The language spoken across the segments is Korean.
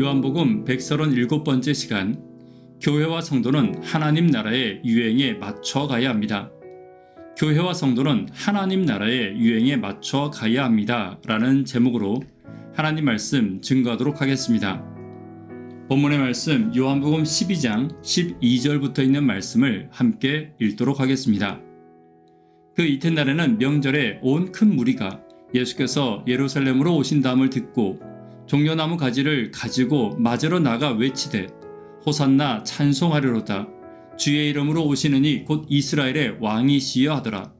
요한복음 137번째 시간, 교회와 성도는 하나님 나라의 유행에 맞춰 가야 합니다. 교회와 성도는 하나님 나라의 유행에 맞춰 가야 합니다. 라는 제목으로 하나님 말씀 증거하도록 하겠습니다. 본문의 말씀 요한복음 12장 12절부터 있는 말씀을 함께 읽도록 하겠습니다. 그 이튿날에는 명절에 온 큰 무리가 예수께서 예루살렘으로 오신다함을 듣고 종려나무 가지를 가지고 맞으러 나가 외치되 호산나 찬송하리로다. 주의 이름으로 오시는 이 곧 이스라엘의 왕이시여 하더라.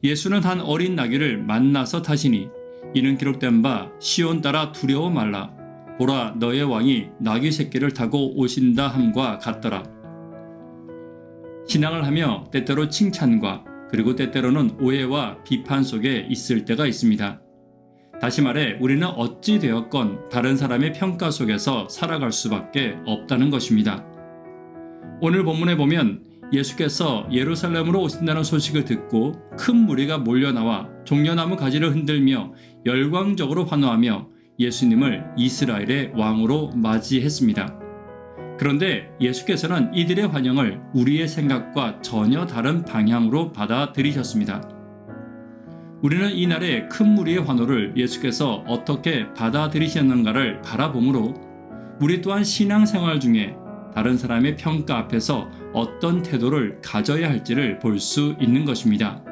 예수는 한 어린 나귀를 만나서 타시니 이는 기록된 바 시온 따라 두려워 말라. 보라 너의 왕이 나귀 새끼를 타고 오신다 함과 같더라. 신앙을 하며 때때로 칭찬과 그리고 때때로는 오해와 비판 속에 있을 때가 있습니다. 다시 말해 우리는 어찌 되었건 다른 사람의 평가 속에서 살아갈 수밖에 없다는 것입니다. 오늘 본문에 보면 예수께서 예루살렘으로 오신다는 소식을 듣고 큰 무리가 몰려나와 종려나무 가지를 흔들며 열광적으로 환호하며 예수님을 이스라엘의 왕으로 맞이했습니다. 그런데 예수께서는 이들의 환영을 우리의 생각과 전혀 다른 방향으로 받아들이셨습니다. 우리는 이날의 큰 무리의 환호를 예수께서 어떻게 받아들이셨는가를 바라보므로 우리 또한 신앙생활 중에 다른 사람의 평가 앞에서 어떤 태도를 가져야 할지를 볼 수 있는 것입니다.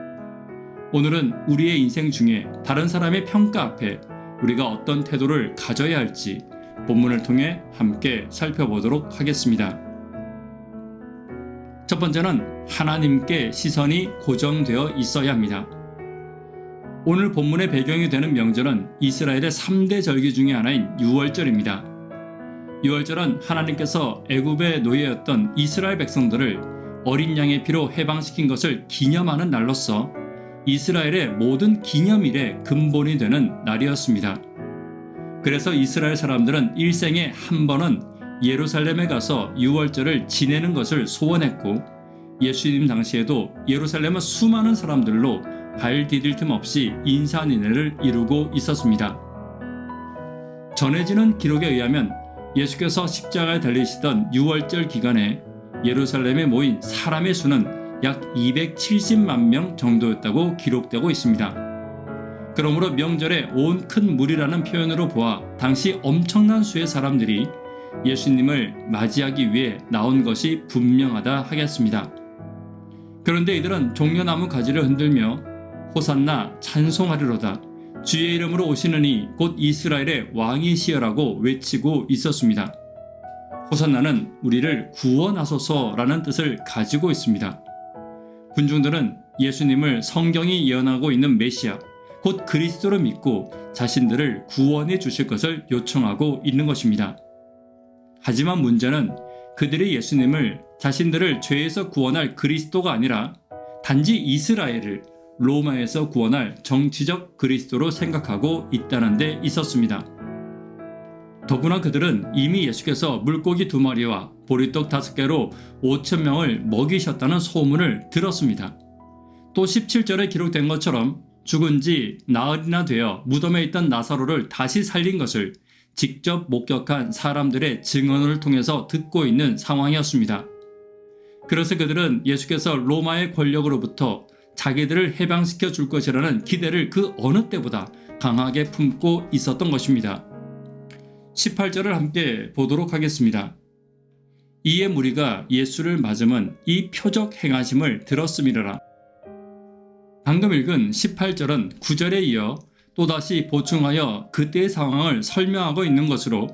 오늘은 우리의 인생 중에 다른 사람의 평가 앞에 우리가 어떤 태도를 가져야 할지 본문을 통해 함께 살펴보도록 하겠습니다. 첫 번째는 하나님께 시선이 고정되어 있어야 합니다. 오늘 본문의 배경이 되는 명절은 이스라엘의 3대 절기 중에 하나인 유월절입니다. 유월절은 하나님께서 애굽의 노예였던 이스라엘 백성들을 어린 양의 피로 해방시킨 것을 기념하는 날로서 이스라엘의 모든 기념일의 근본이 되는 날이었습니다. 그래서 이스라엘 사람들은 일생에 한 번은 예루살렘에 가서 유월절을 지내는 것을 소원했고 예수님 당시에도 예루살렘은 수많은 사람들로 발 디딜 틈 없이 인산인해를 이루고 있었습니다. 전해지는 기록에 의하면 예수께서 십자가에 달리시던 유월절 기간에 예루살렘에 모인 사람의 수는 약 270만 명 정도였다고 기록되고 있습니다. 그러므로 명절에 온 큰 무리라는 표현으로 보아 당시 엄청난 수의 사람들이 예수님을 맞이하기 위해 나온 것이 분명하다 하겠습니다. 그런데 이들은 종려나무 가지를 흔들며 호산나 찬송하리로다. 주의 이름으로 오시는 이 곧 이스라엘의 왕이시여라고 외치고 있었습니다. 호산나는 우리를 구원하소서라는 뜻을 가지고 있습니다. 군중들은 예수님을 성경이 예언하고 있는 메시아, 곧 그리스도로 믿고 자신들을 구원해 주실 것을 요청하고 있는 것입니다. 하지만 문제는 그들이 예수님을 자신들을 죄에서 구원할 그리스도가 아니라 단지 이스라엘을 로마에서 구원할 정치적 그리스도로 생각하고 있다는 데 있었습니다. 더구나 그들은 이미 예수께서 물고기 2마리와 보리떡 5개로 5,000명을 먹이셨다는 소문을 들었습니다. 또 17절에 기록된 것처럼 죽은 지 나흘이나 되어 무덤에 있던 나사로를 다시 살린 것을 직접 목격한 사람들의 증언을 통해서 듣고 있는 상황이었습니다. 그래서 그들은 예수께서 로마의 권력으로부터 자기들을 해방시켜 줄 것이라는 기대를 그 어느 때보다 강하게 품고 있었던 것입니다. 18절을 함께 보도록 하겠습니다. 이에 무리가 예수를 맞음은 이 표적 행하심을 들었음이러라. 방금 읽은 18절은 9절에 이어 또다시 보충하여 그때의 상황을 설명하고 있는 것으로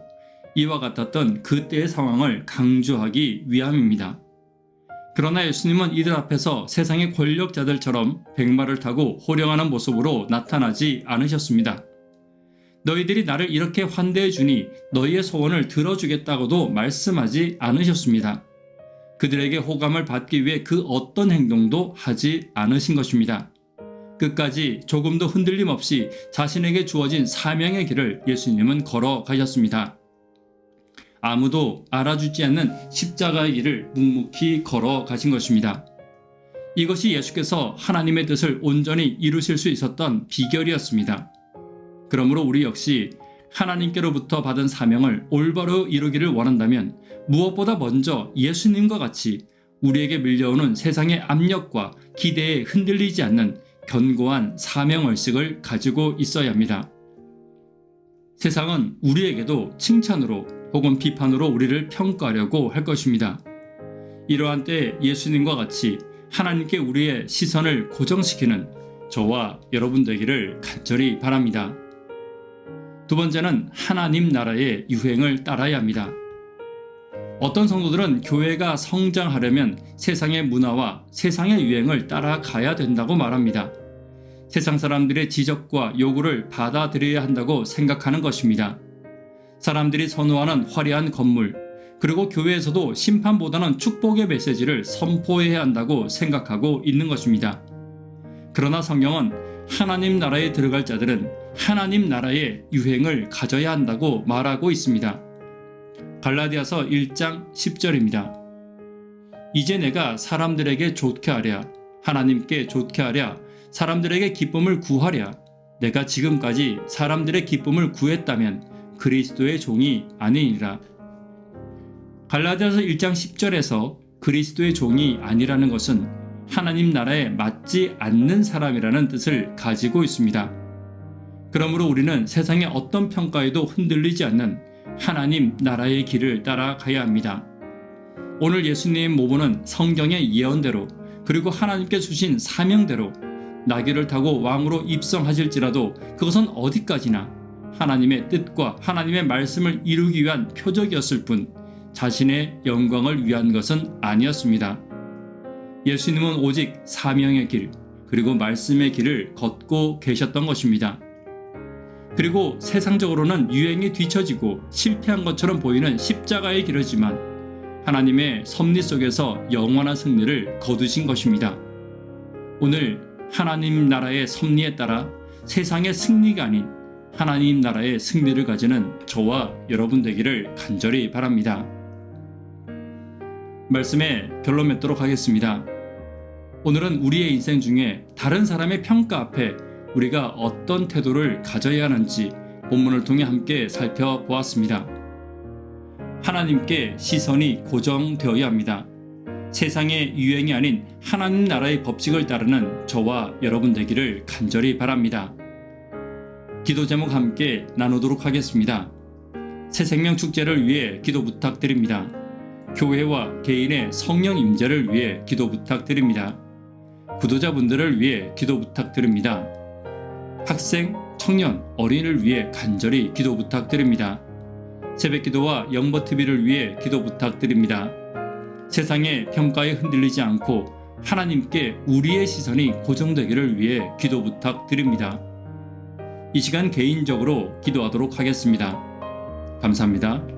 이와 같았던 그때의 상황을 강조하기 위함입니다. 그러나 예수님은 이들 앞에서 세상의 권력자들처럼 백마를 타고 호령하는 모습으로 나타나지 않으셨습니다. 너희들이 나를 이렇게 환대해 주니 너희의 소원을 들어주겠다고도 말씀하지 않으셨습니다. 그들에게 호감을 받기 위해 그 어떤 행동도 하지 않으신 것입니다. 끝까지 조금도 흔들림 없이 자신에게 주어진 사명의 길을 예수님은 걸어가셨습니다. 아무도 알아주지 않는 십자가의 길을 묵묵히 걸어가신 것입니다. 이것이 예수께서 하나님의 뜻을 온전히 이루실 수 있었던 비결이었습니다. 그러므로 우리 역시 하나님께로부터 받은 사명을 올바로 이루기를 원한다면 무엇보다 먼저 예수님과 같이 우리에게 밀려오는 세상의 압력과 기대에 흔들리지 않는 견고한 사명의식을 가지고 있어야 합니다. 세상은 우리에게도 칭찬으로 혹은 비판으로 우리를 평가하려고 할 것입니다. 이러한 때 예수님과 같이 하나님께 우리의 시선을 고정시키는 저와 여러분 되기를 간절히 바랍니다. 두 번째는 하나님 나라의 유행을 따라야 합니다. 어떤 성도들은 교회가 성장하려면 세상의 문화와 세상의 유행을 따라가야 된다고 말합니다. 세상 사람들의 지적과 요구를 받아들여야 한다고 생각하는 것입니다. 사람들이 선호하는 화려한 건물, 그리고 교회에서도 심판보다는 축복의 메시지를 선포해야 한다고 생각하고 있는 것입니다. 그러나 성경은 하나님 나라에 들어갈 자들은 하나님 나라의 유행을 가져야 한다고 말하고 있습니다. 갈라디아서 1장 10절입니다. 이제 내가 사람들에게 좋게 하랴, 하나님께 좋게 하랴, 사람들에게 기쁨을 구하랴. 내가 지금까지 사람들의 기쁨을 구했다면 그리스도의 종이 아니니라. 갈라디아서 1장 10절에서 그리스도의 종이 아니라는 것은 하나님 나라에 맞지 않는 사람이라는 뜻을 가지고 있습니다. 그러므로 우리는 세상의 어떤 평가에도 흔들리지 않는 하나님 나라의 길을 따라가야 합니다. 오늘 예수님의 모범은 성경의 예언대로 그리고 하나님께 주신 사명대로 나귀를 타고 왕으로 입성하실지라도 그것은 어디까지나 하나님의 뜻과 하나님의 말씀을 이루기 위한 표적이었을 뿐 자신의 영광을 위한 것은 아니었습니다. 예수님은 오직 사명의 길 그리고 말씀의 길을 걷고 계셨던 것입니다. 그리고 세상적으로는 유행이 뒤처지고 실패한 것처럼 보이는 십자가의 길이지만 하나님의 섭리 속에서 영원한 승리를 거두신 것입니다. 오늘 하나님 나라의 섭리에 따라 세상의 승리가 아닌 하나님 나라의 승리를 가지는 저와 여러분 되기를 간절히 바랍니다. 말씀에 결론 맺도록 하겠습니다. 오늘은 우리의 인생 중에 다른 사람의 평가 앞에 우리가 어떤 태도를 가져야 하는지 본문을 통해 함께 살펴보았습니다. 하나님께 시선이 고정되어야 합니다. 세상의 유행이 아닌 하나님 나라의 법칙을 따르는 저와 여러분 되기를 간절히 바랍니다. 기도 제목 함께 나누도록 하겠습니다. 새생명 축제를 위해 기도 부탁드립니다. 교회와 개인의 성령 임재를 위해 기도 부탁드립니다. 구도자분들을 위해 기도 부탁드립니다. 학생, 청년, 어린이를 위해 간절히 기도 부탁드립니다. 새벽기도와 영버TV를 위해 기도 부탁드립니다. 세상의 평가에 흔들리지 않고 하나님께 우리의 시선이 고정되기를 위해 기도 부탁드립니다. 이 시간 개인적으로 기도하도록 하겠습니다. 감사합니다.